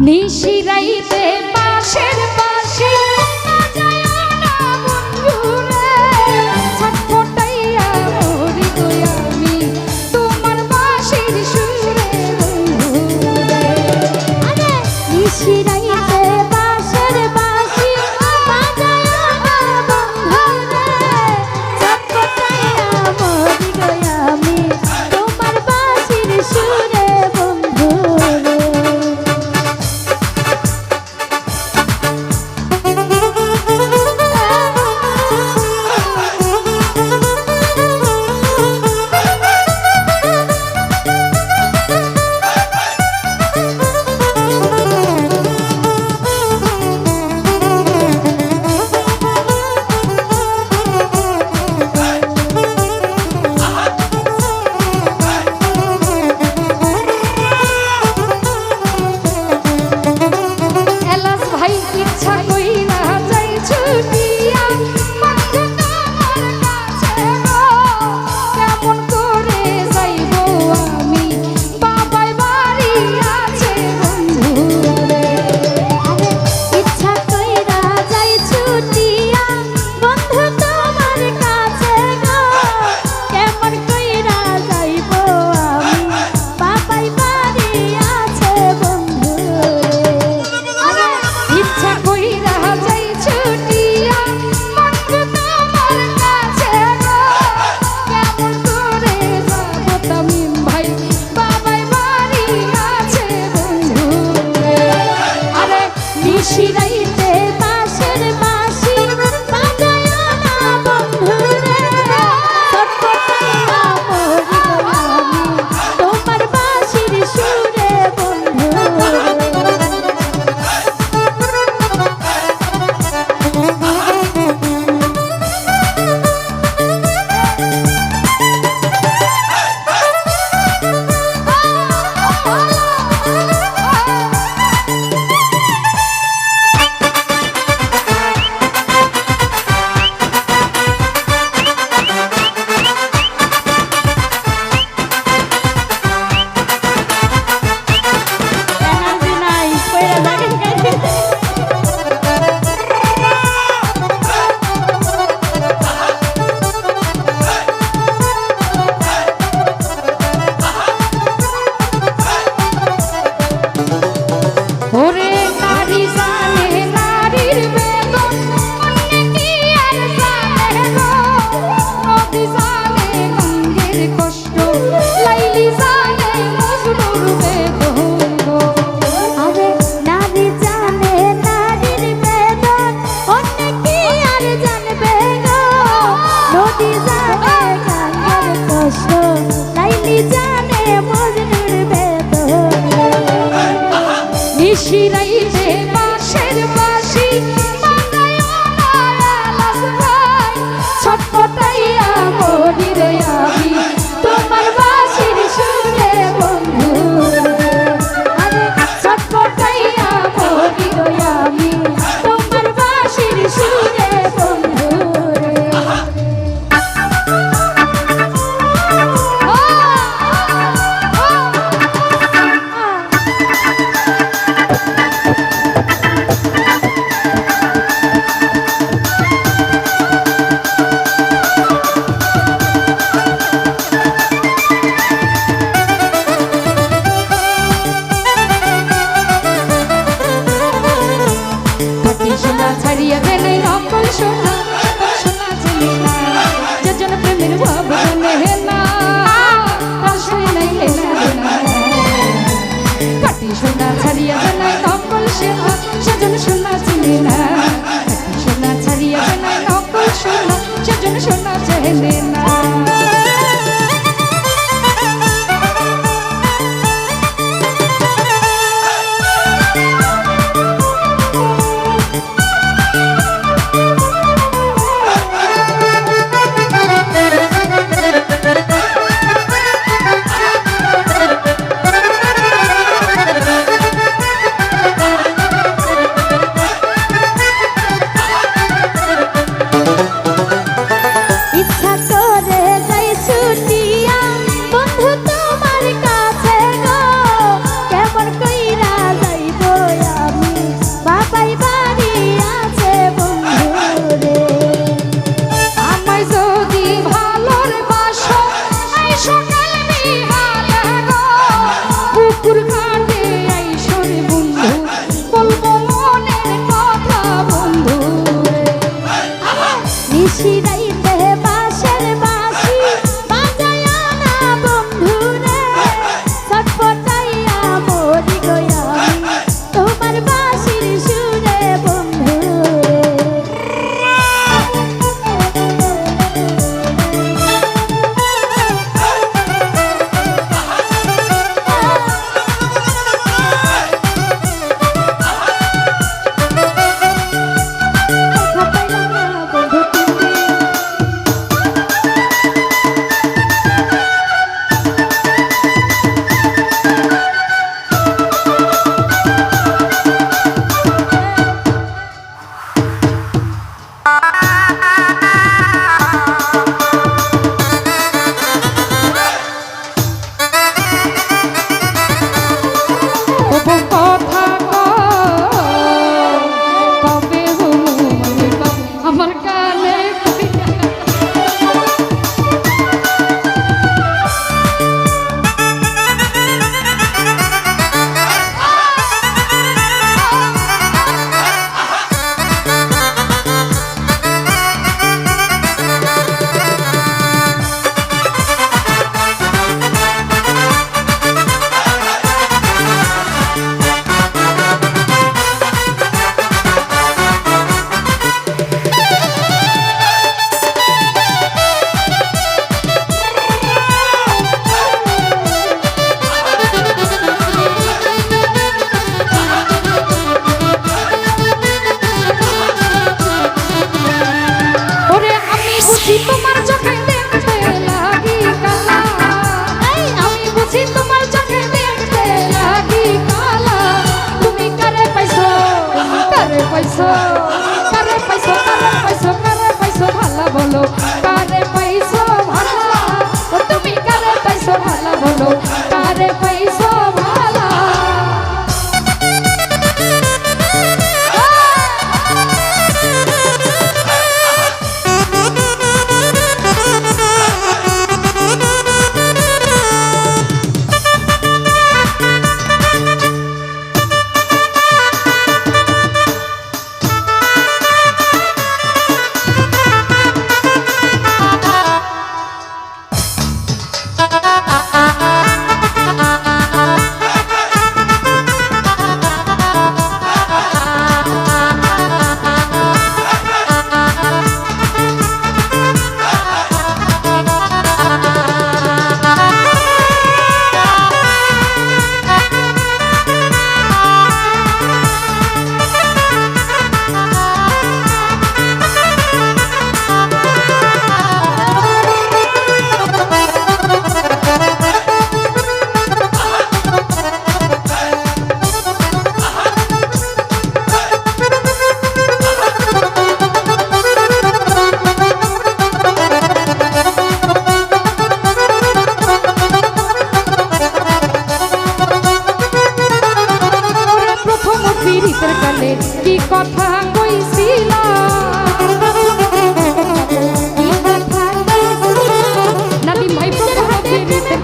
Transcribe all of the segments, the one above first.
নিশিরাইতে পাশের পাশে নিশিরাইতে পাশের পাশি ছটপটাইয়া মরি রে আমি তোমার বাঁশির সুরে বন্ধু ছটপটাইয়া মরি রে আমি তোমার বাঁশির সুরে বন্ধু ছাড়িয়া গেলে নকল সোনা সোনা চলে না যেজন প্রেমের ভাব জানে না আসলে নাই না কাটি সোনা ছাড়িয়া গেলে নকল সোনা সেজন সোনা চলে না কাটি সোনা ছাড়িয়া গেলে নকল সোনা সেজন সোনা চলে না পীড়িতের কালে কি কথা কইছিলা নাদিম ভাই প্রথম পীড়িতের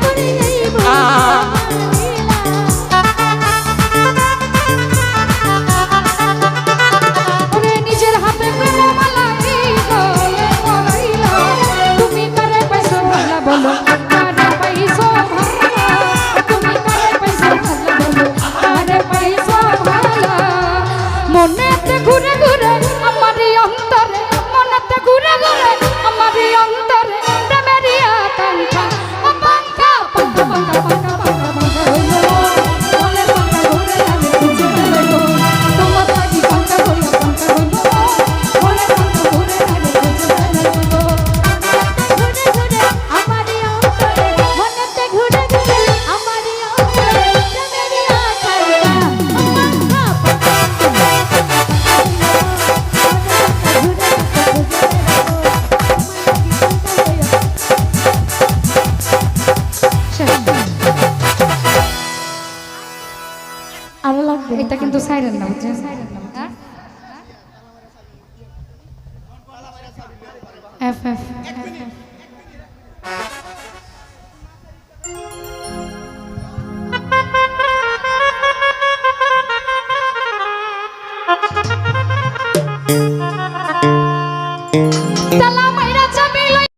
ওরে নিজের হাতে প্রেমমালা দিলো পরাইলা তুমি কারে পাইছো ভালা বলো কারে পাইছো ভালা তুমি কারে পাইছো ভালা বলো কারে পাইছো ভালা মনেতে ঘুরে ঘুরে আমারই অন্তরে মনেতে ঘুরে ঘুরে আমারই অন্তরে প্রেমেরই আকাঙ্ক্ষা আকাঙ্ক্ষা পাঙ্কা পাঙ্কা পাঙ্কা পাঙ্কা পাঙ্কা হইলো মনে পাঙ্কা ঘুরে আমি খুঁজে পেলো তোমার লাগি পাঙ্কা হইলো পাঙ্কা হইলো মনে পাঙ্কা ঘুরে আমি খুঁজে পেলো ঘুরে ঘুরে আমারই অন্তরে মনেতে ঘুরে ঘুরে আমারই অন্তরে প্রেমেরই আকাঙ্ক্ষা আরো লাগবে এটা কিন্তু সাইরেন না বুঝছেন এফ এফ